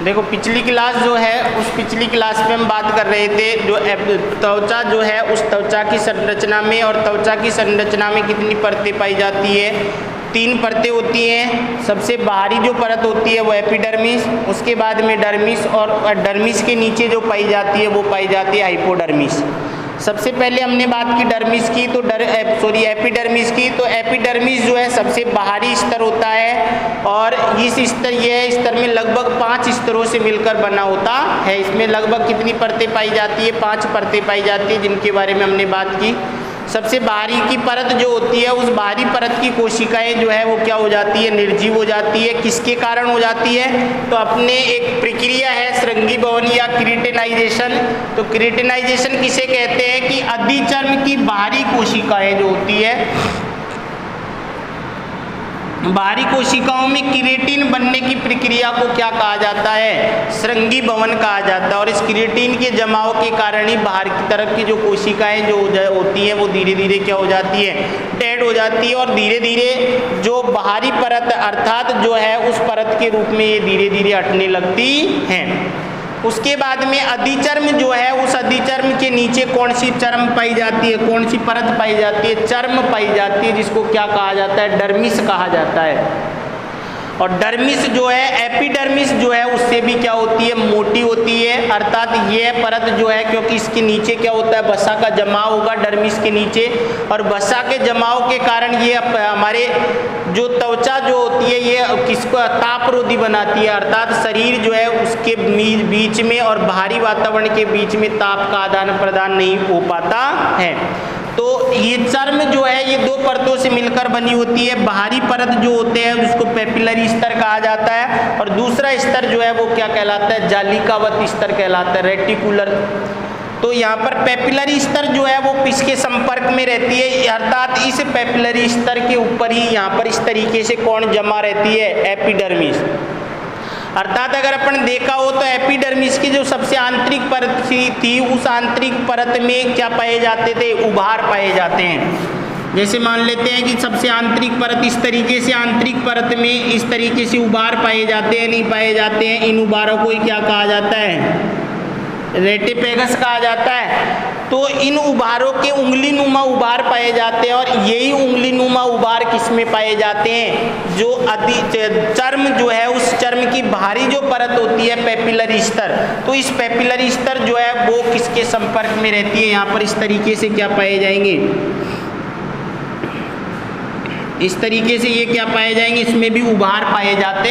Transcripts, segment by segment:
देखो पिछली क्लास जो है उस पिछली क्लास में हम बात कर रहे थे जो त्वचा जो है उस त्वचा की संरचना में, और त्वचा की संरचना में कितनी परतें पाई जाती है? 3 परतें होती हैं। सबसे बाहरी जो परत होती है वो एपिडर्मिस, उसके बाद में डर्मिस, और डर्मिस के नीचे जो पाई जाती है वो पाई जाती है हाइपोडर्मिस। सबसे पहले हमने बात की डर्मिस की, तो एपिडर्मिस की। तो एपिडर्मिस जो है सबसे बाहरी स्तर होता है, और इस स्तर यह स्तर में लगभग 5 स्तरों से मिलकर बना होता है। इसमें लगभग कितनी परतें पाई जाती है? 5 परतें पाई जाती है, जिनके बारे में हमने बात की। सबसे बाहरी की परत जो होती है, उस बाहरी परत की कोशिकाएं जो है वो क्या हो जाती है? निर्जीव हो जाती है। किसके कारण हो जाती है? तो अपने एक प्रक्रिया है श्रृंगीभवन या क्रिटेनाइजेशन। तो क्रिटेनाइजेशन किसे कहते हैं? कि अधिचर्म की बाहरी कोशिकाएं जो होती है, बाहरी कोशिकाओं में किरेटिन बनने की प्रक्रिया को क्या कहा जाता है? श्रृंगीभवन कहा जाता है। और इस किरेटिन के जमाव के कारण ही बाहर की तरफ की जो कोशिकाएं जो होती हैं वो धीरे धीरे क्या हो जाती है? डेड हो जाती है, और धीरे धीरे जो बाहरी परत अर्थात जो है उस परत के रूप में ये धीरे धीरे हटने लगती हैं। उसके बाद में अधिचर्म जो है, उस अधिचर्म के नीचे कौन सी चर्म पाई जाती है? कौन सी परत पाई जाती है? चर्म पाई जाती है, जिसको क्या कहा जाता है? डर्मिस कहा जाता है। और डर्मिस जो है, एपिडर्मिस जो है उससे भी क्या होती है? मोटी होती है। अर्थात ये परत जो है, क्योंकि इसके नीचे क्या होता है? वसा का जमाव होगा डर्मिस के नीचे, और वसा के जमाव के कारण ये हमारे जो त्वचा जो होती है ये किसको तापरोधी बनाती है। अर्थात शरीर जो है उसके बीच में और बाहरी वातावरण के बीच में ताप का आदान प्रदान नहीं हो पाता है। तो ये चर्म जो है ये 2 परतों से मिलकर बनी होती है। बाहरी परत जो होते हैं उसको पेपिलरी स्तर कहा जाता है, और दूसरा स्तर जो है वो क्या कहलाता है? जालिकावत स्तर कहलाता है, रेटिकुलर। तो यहाँ पर पेपिलरी स्तर जो है वो किसके संपर्क में रहती है? अर्थात इस पेपिलरी स्तर के ऊपर ही यहाँ पर इस तरीके से कौन जमा रहती है? एपिडर्मिस। अर्थात अगर अपन देखा हो तो एपिडर्मिस की जो सबसे आंतरिक परत थी, उस आंतरिक परत में क्या पाए जाते थे? उभार पाए जाते हैं। जैसे मान लेते हैं कि सबसे आंतरिक परत इस तरीके से, आंतरिक परत में इस तरीके से उभार पाए जाते हैं, नहीं पाए जाते हैं। इन उभारों को क्या कहा जाता है? रेटिपेगस कहा जाता है। तो इन उभारों के उंगली नुमा उभार पाए जाते हैं, और यही उंगली नुमा उभार किसमें पाए जाते हैं? जो चर्म जो है उस चर्म की बाहरी जो परत होती है पेपिलरी स्तर, तो इस पेपिलरी स्तर जो है वो किसके संपर्क में रहती है? यहाँ पर इस तरीके से क्या पाए जाएंगे? इस तरीके से ये क्या पाए जाएंगे? इसमें भी उभार पाए जाते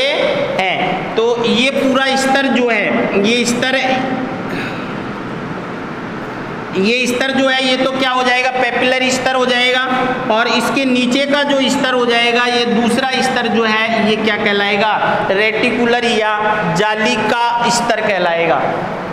हैं। तो ये पूरा स्तर जो है, ये स्तर जो है ये तो क्या हो जाएगा? पेपिलरी स्तर हो जाएगा। और इसके नीचे का जो स्तर हो जाएगा, ये दूसरा स्तर जो है ये क्या कहलाएगा? रेटिकुलर या जालिका स्तर कहलाएगा।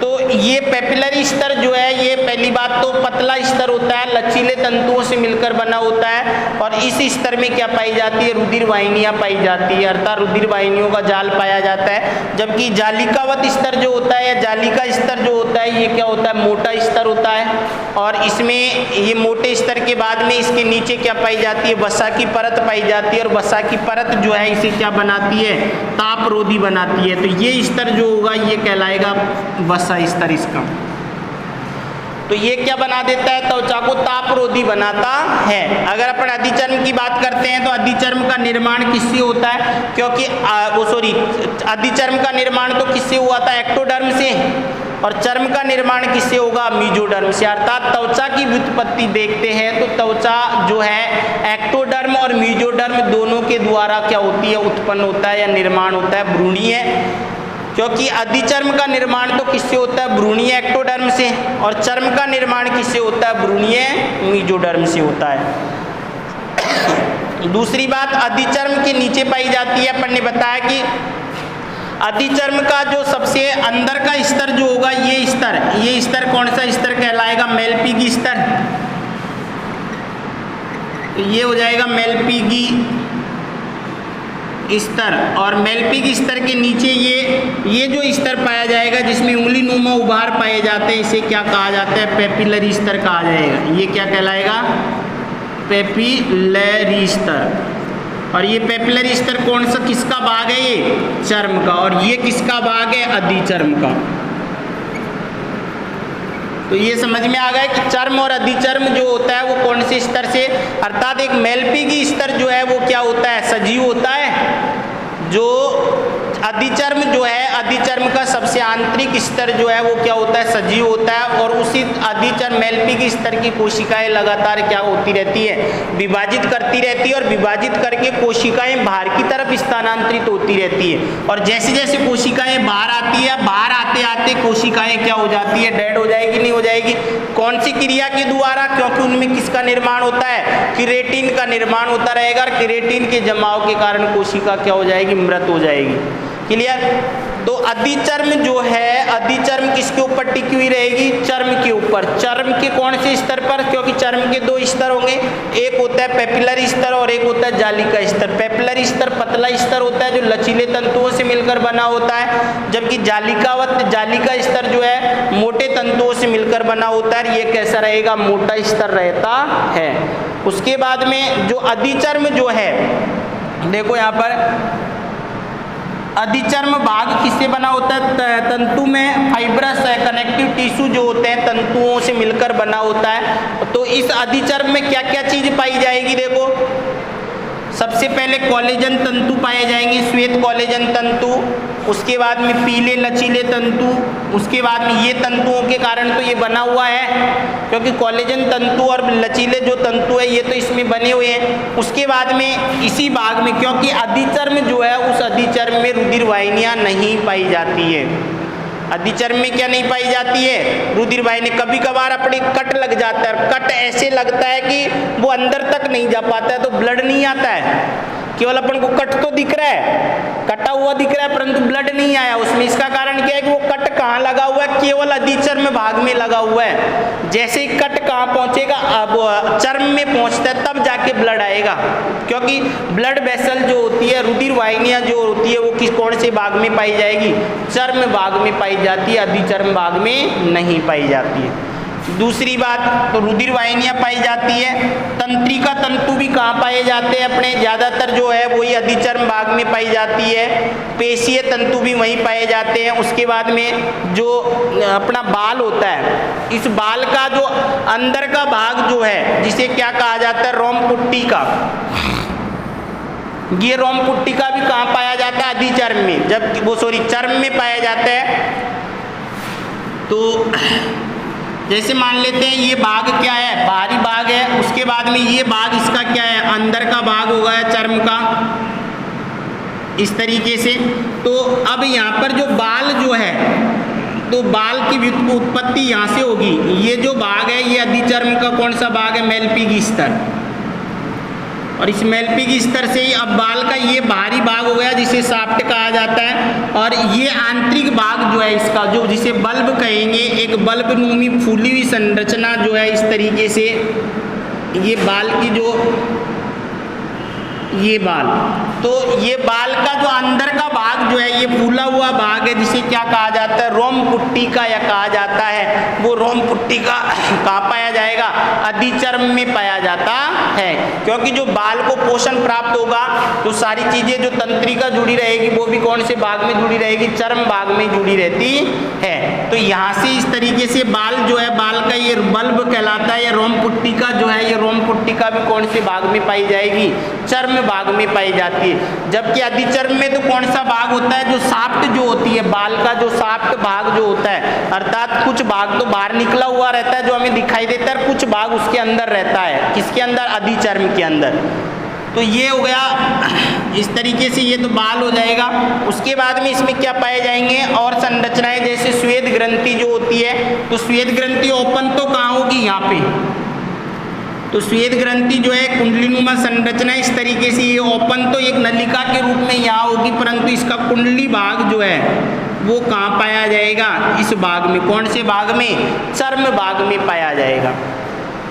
तो ये पेपिलरी स्तर जो है ये पहली बात तो पतला स्तर होता है, लचीले तंतुओं से मिलकर बना होता है, और इस स्तर में क्या पाई जाती है? रुधिर वाहिनियां पाई जाती है, अर्थात रुधिर वाहिनियों का जाल पाया जाता है। जबकि जालिकावत स्तर जो होता है या जालिका स्तर जो होता है ये क्या होता है? मोटा स्तर होता है। और इसमें ये मोटे स्तर के बाद में इसके नीचे क्या पाई जाती है? वसा की परत पाई जाती है, और वसा की परत जो है इसे क्या बनाती है? तापरोधी बनाती है। तो ये स्तर जो होगा ये कहलाएगा वसा स्तर इसका। तो ये क्या बना देता है? त्वचा को तापरोधी बनाता है। अगर अपन अधिचर्म की बात करते हैं तो अधिचर्म का निर्माण किससे होता है? क्योंकि अधिचर्म का निर्माण तो किससे हुआ था? एक्टोडर्म से। और चर्म का निर्माण किससे होगा? मीजोडर्म से। अर्थात त्वचा की व्युत्पत्ति देखते हैं तो त्वचा जो है एक्टोडर्म और मीजोडर्म दोनों के द्वारा क्या होती है? उत्पन्न होता है या निर्माण होता है। भ्रूणीय, क्योंकि अधिचर्म का निर्माण तो किससे होता है? भ्रूणीय एक्टोडर्म से, और चर्म का निर्माण किससे होता है? भ्रूणीय मीजोडर्म से होता है। दूसरी बात, अधिचर्म के नीचे पाई जाती है, अपन ने बताया कि अधिचर्म का जो सबसे अंदर का स्तर जो होगा ये स्तर कौन सा स्तर कहलाएगा? मेलपीगी स्तर। ये हो जाएगा मेलपीगी स्तर। और मेलपीगी स्तर के नीचे ये जो स्तर पाया जाएगा जिसमें उंगली नुमा उभार पाए जाते हैं, इसे क्या कहा जाता है? पेपिलरी स्तर कहा जाएगा। ये क्या कहलाएगा? पेपिलरी स्तर। और ये पेपिलरी स्तर कौन सा किसका भाग है? ये चर्म का, और ये किसका भाग है? अधिचर्म का। तो ये समझ में आ गया कि चर्म और अधिचर्म जो होता है वो कौन से स्तर से, अर्थात एक मेलपीगी स्तर जो है वो क्या होता है? सजीव होता है। जो अधिचर्म जो है, अधिचर्म का सबसे आंतरिक स्तर जो है वो क्या होता है? सजीव होता है। और उसी अधिचर्म मेलपीगी स्तर की कोशिकाएं लगातार क्या होती रहती है? विभाजित करती रहती है, और विभाजित करके कोशिकाएं बाहर की तरफ स्थानांतरित होती रहती है। और जैसे जैसे कोशिकाएं बाहर आती है, बाहर आते आते कोशिकाएं क्या हो जाती है? डेड हो जाएगी, नहीं हो जाएगी? कौन सी क्रिया के द्वारा? क्योंकि उनमें किसका निर्माण होता है? केराटिन का निर्माण होता रहेगा, और केराटिन के जमाव के कारण कोशिका क्या हो जाएगी? मृत हो जाएगी। क्लियर? तो अधिचर्म जो है, अधिचर्म किसके ऊपर टिकी हुई रहेगी? चर्म के ऊपर। चर्म के कौन से स्तर पर? क्योंकि चर्म के दो स्तर होंगे, एक होता है पेपिलरी स्तर और एक होता है जालिका स्तर। पेपिलरी स्तर पतला स्तर होता है जो लचीले तंतुओं से मिलकर बना होता है, जबकि जालिका स्तर जो है मोटे तंतुओं से मिलकर बना होता है। ये कैसा रहेगा? मोटा स्तर रहता है। उसके बाद में जो अधिचर्म जो है, देखो यहाँ पर अधिचर्म भाग किससे बना होता है? तंतु में फाइब्रस कनेक्टिव टिश्यू जो होते हैं तंतुओं से मिलकर बना होता है। तो इस अधिचर्म में क्या क्या चीज पाई जाएगी? देखो, सबसे पहले कोलेजन तंतु पाए जाएंगे, श्वेत कोलेजन तंतु। उसके बाद में पीले लचीले तंतु। उसके बाद में ये तंतुओं के कारण तो ये बना हुआ है, क्योंकि कोलेजन तंतु और लचीले जो तंतु है ये तो इसमें बने हुए हैं। उसके बाद में इसी भाग में, क्योंकि अधिचर्म जो है उस अधिचर्म में रुधिर वाहिनियां नहीं पाई जाती है। अधिचर्म में क्या नहीं पाई जाती है? रुधिर वाहिनी। कभी कभार अपने कट लग जाता है, कट ऐसे लगता है कि वो अंदर तक नहीं जा पाता है, तो ब्लड नहीं आता है। केवल अपन को कट तो दिख रहा है, कटा हुआ दिख रहा है, परंतु ब्लड नहीं आया उसमें। इसका कारण क्या है कि वो कट कहाँ लगा हुआ है? केवल अधिचर्म भाग में लगा हुआ है। जैसे ही कट कहाँ पहुंचेगा? अब चर्म में पहुंचता है, तब जाके ब्लड आएगा। क्योंकि ब्लड वेसल जो होती है, रुधिर वाहिनियां जो होती है, वो किस कौन से भाग में पाई जाएगी? चर्म भाग में पाई जाती है, अधिचर्म भाग में नहीं पाई जाती है। दूसरी बात, तो रुधिर वाहिनियां पाई जाती है। तंत्रिका तंतु भी कहाँ पाए जाते हैं? अपने ज्यादातर जो है वही अधिचर्म भाग में पाई जाती है। पेशीय तंतु भी वहीं पाए जाते हैं। उसके बाद में जो अपना बाल होता है, इस बाल का जो अंदर का भाग जो है, जिसे क्या कहा जाता है? रोम पुट्टिका। ये रोम पुट्टिका भी कहाँ पाया जाता है? अधिचर्म में। जब वो चर्म में पाया जाता है। तो जैसे मान लेते हैं ये भाग क्या है? बाहरी भाग है। उसके बाद में ये भाग इसका क्या है? अंदर का भाग होगा चर्म का, इस तरीके से। तो अब यहाँ पर जो बाल जो है, तो बाल की उत्पत्ति यहाँ से होगी। ये जो भाग है ये अधिचर्म का कौन सा भाग है? मेलपीगी स्तर। और इस मेलपीगी स्तर से ही अब बाल का ये बाहरी भाग हो गया, जिसे शाफ्ट कहा जाता है। और ये आंतरिक भाग जो है इसका, जो जिसे बल्ब कहेंगे, एक बल्ब नुमी फूली हुई संरचना जो है इस तरीके से, ये बाल की जो ये बाल, तो ये बाल का जो अंदर का भाग जो है ये फूला हुआ भाग है, जिसे क्या कहा जाता है? रोम पुट्टिका या कहा जाता है। वो रोम पुट्टिका कहाँ पाया जाएगा? अधिचर्म में पाया जाता है। क्योंकि जो बाल को पोषण प्राप्त होगा, तो सारी चीजें जो तंत्रिका जुड़ी रहेगी वो भी कौन से भाग में जुड़ी रहेगी? चर्म भाग में जुड़ी रहती है। तो यहाँ से इस तरीके से बाल जो है, बाल का ये बल्ब कहलाता है। ये रोम पुट्टिका जो है, ये रोम पुट्टिका भी कौन से भाग में पाई जाएगी? चर्म भाग में पाई जाती है। जबकि अधिचर्म में तो कौन सा भाग होता है? जो शाफ्ट जो होती है, बाल का जो शाफ्ट भाग जो होता है, अर्थात कुछ भाग तो बाहर निकला हुआ रहता है जो हमें दिखाई देता है, कुछ भाग उसके अंदर रहता है। किसके अंदर? अधिचर्म के अंदर। तो ये हो गया इस तरीके से, ये तो बाल हो जाएगा। उसके बाद में इसमें क्या पाए जाएंगे? और संरचनाएं, जैसे श्वेत ग्रंथि जो होती है, तो श्वेत ग्रंथि ओपन तो कहाँ होगी? यहाँ पे। तो श्वेत ग्रंथि जो है कुंडलीनुमा संरचना इस तरीके से, ये ओपन तो एक नलिका के रूप में यहाँ होगी, परंतु इसका कुंडली भाग जो है वो कहाँ पाया जाएगा? इस भाग में। कौन से भाग में? चर्म भाग में पाया जाएगा।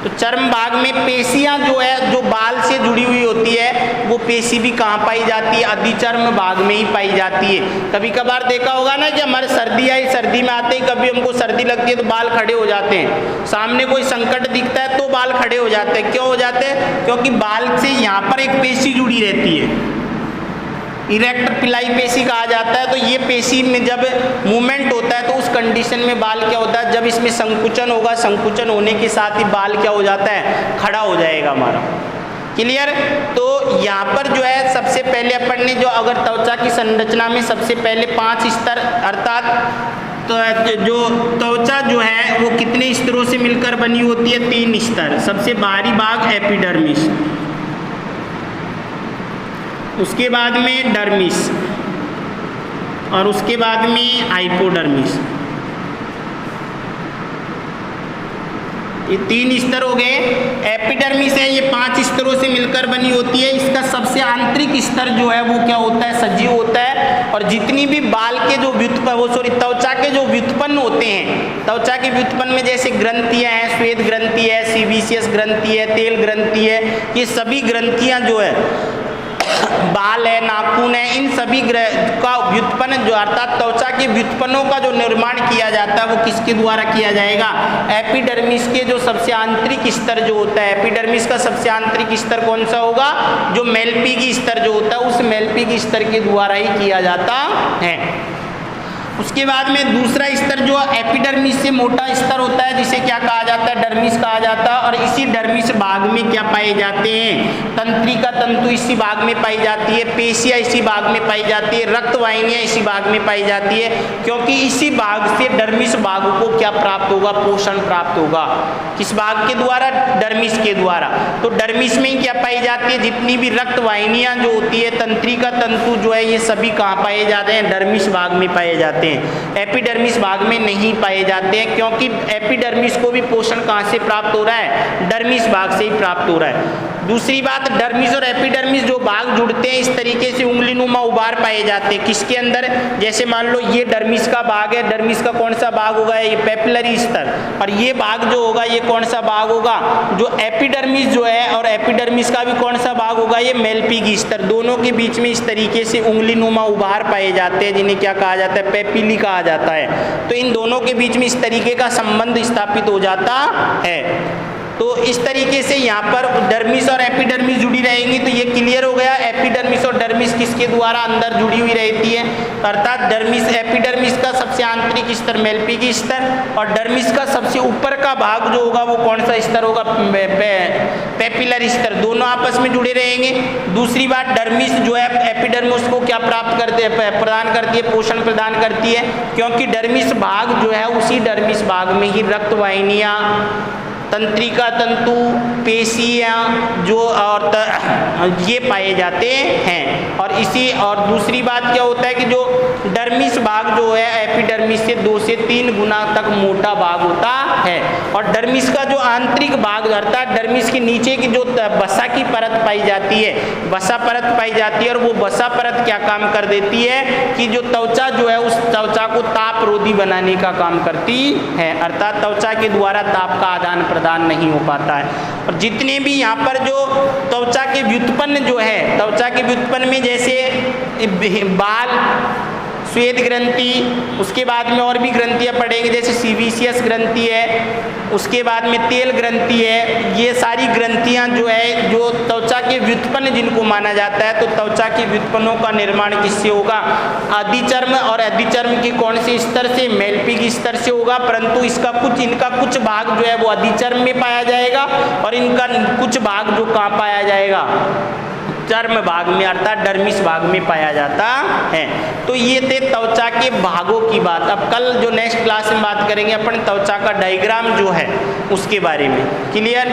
तो चर्म भाग में पेशियां जो है, जो बाल से जुड़ी हुई होती है, वो पेशी भी कहाँ पाई जाती है? अधिचर्म भाग में ही पाई जाती है। कभी कभार देखा होगा ना कि हमारे सर्दी आई, सर्दी में आते ही कभी हमको सर्दी लगती है तो बाल खड़े हो जाते हैं। सामने कोई संकट दिखता है तो बाल खड़े हो जाते हैं। क्यों हो जाते हैं? क्योंकि बाल से यहाँ पर एक पेशी जुड़ी रहती है। इरेक्ट पिलाई पेशी कहा जाता है। तो ये पेशी में जब मूवमेंट होता है तो उस कंडीशन में बाल क्या होता है, जब इसमें संकुचन होगा, संकुचन होने के साथ ही बाल क्या हो जाता है, खड़ा हो जाएगा हमारा। क्लियर। तो यहाँ पर जो है सबसे पहले अपन ने जो अगर त्वचा की संरचना में सबसे पहले 5 स्तर अर्थात तो जो त्वचा जो है वो कितने स्तरों से मिलकर बनी होती है, 3 स्तर। सबसे बाहरी भाग एपिडर्मिस, उसके बाद में डर्मिस और उसके बाद में हाइपोडर्मिस। ये 3 स्तर हो गए। एपिडर्मिस है ये 5 स्तरों से मिलकर बनी होती है। इसका सबसे आंतरिक स्तर जो है वो क्या होता है, सजीव होता है। और जितनी भी बाल के जो त्वचा के जो व्युत्पन्न होते हैं, त्वचा के व्युत्पन्न में जैसे ग्रंथियां हैं, श्वेत ग्रंथि है, सीबीसियस ग्रंथि है, तेल ग्रंथि है, ये सभी ग्रंथियां जो है, बाल है, नाखून है, इन सभी का व्युत्पन्न जो अर्थात त्वचा के व्युत्पन्नों का जो निर्माण किया जाता है वो किसके द्वारा किया जाएगा, एपिडर्मिस के जो सबसे आंतरिक स्तर जो होता है। एपिडर्मिस का सबसे आंतरिक स्तर कौन सा होगा, जो मेलपिगी स्तर जो होता है, उस मेलपिगी स्तर के द्वारा ही किया जाता है। उसके बाद में दूसरा स्तर जो एपिडर्मिस से मोटा स्तर होता है जिसे क्या कहा जाता है, डर्मिस कहा जाता है। और इसी डर्मिस भाग में क्या पाए जाते हैं, तंत्रिका तंतु इसी भाग में पाई जाती है, पेशियां इसी भाग में पाई जाती है, रक्तवाहिनियां इसी भाग में पाई जाती है, क्योंकि इसी भाग से डर्मिस भाग को क्या प्राप्त होगा, पोषण प्राप्त होगा। किस भाग के द्वारा, डर्मिस के द्वारा। तो डर्मिस में ही क्या पाई जाती है, जितनी भी रक्तवाहिनियां जो होती है, तंत्रिका तंतु जो है, ये सभी कहाँ पाए जाते हैं, डर्मिस भाग में पाए जाते हैं। एपिडर्मिस भाग में नहीं पाए जाते हैं, क्योंकि एपिडर्मिस को भी पोषण कहां से प्राप्त हो रहा है, डर्मिस भाग से ही प्राप्त हो रहा है। दूसरी बात, डर्मिस और एपिडर्मिस जो भाग जुड़ते हैं इस तरीके से उंगलीनुमा उभार पाए जाते हैं। किसके अंदर, जैसे मान लो ये डर्मिस का भाग है, डर्मिस का कौन सा भाग होगा, ये पेपिलरी स्तर। और ये भाग जो होगा ये कौन सा भाग होगा, जो एपिडर्मिस जो है, और एपिडर्मिस का भी कौन सा भाग होगा, ये मेलपिगी स्तर। दोनों के बीच में इस तरीके से उंगलीनुमा उभार पाए जाते हैं, जिन्हें क्या कहा जाता है, पेपिली कहा जाता है। तो इन दोनों के बीच में इस तरीके का संबंध स्थापित हो जाता है। तो इस तरीके से यहाँ पर डर्मिस और एपिडर्मिस जुड़ी रहेंगी। तो ये क्लियर हो गया, एपिडर्मिस और डर्मिस किसके द्वारा अंदर जुड़ी हुई रहती है, अर्थात डर्मिस, एपिडर्मिस का सबसे आंतरिक स्तर मेलपिगी स्तर, और डर्मिस का सबसे ऊपर का भाग जो होगा वो कौन सा स्तर होगा, पेपिलरी स्तर। दोनों आपस में जुड़े रहेंगे। दूसरी बात, डर्मिस जो है एपिडर्मिस को क्या प्राप्त करते हैं, प्रदान करती है, पोषण प्रदान करती है, क्योंकि डर्मिस भाग जो है उसी डर्मिस भाग में ही रक्तवाहिनियाँ, तंत्रिका तंतु, पेशियां जो और ये पाए जाते हैं। और दूसरी बात क्या होता है कि जो डर्मिस भाग जो है एपिडर्मिस से 2 से 3 गुना तक मोटा भाग होता है। और डर्मिस का जो आंतरिक भाग अर्थात डर्मिस के नीचे की जो वसा की परत पाई जाती है, वसा परत पाई जाती है, और वो वसा परत क्या काम कर देती है कि जो त्वचा जो है उस त्वचा को तापरोधी बनाने का काम करती है, अर्थात त्वचा के द्वारा ताप का आदान प्रदान नहीं हो पाता है। और जितने भी यहाँ पर जो त्वचा के व्युत्पन्न जो है, त्वचा के व्युत्पन्न में जैसे बाल, श्वेत ग्रंथि, उसके बाद में और भी ग्रंथियाँ पड़ेंगी जैसे सीबीसियस ग्रंथि है, उसके बाद में तेल ग्रंथि है। ये सारी ग्रंथियाँ जो है जो त्वचा के व्युत्पन्न जिनको माना जाता है, तो त्वचा के व्युत्पन्नों का निर्माण किससे होगा, अधिचर्म, और अधिचर्म के कौन से स्तर से, मेलपिगी स्तर से होगा। परंतु इनका कुछ भाग जो है वो अधिचर्म में पाया जाएगा, और इनका कुछ भाग जो कहाँ पाया जाएगा, चर्म भाग में अर्थात डर्मिस भाग में पाया जाता है। तो ये थे त्वचा के भागों की बात। अब कल जो नेक्स्ट क्लास में बात करेंगे अपन त्वचा का डायग्राम जो है उसके बारे में। क्लियर।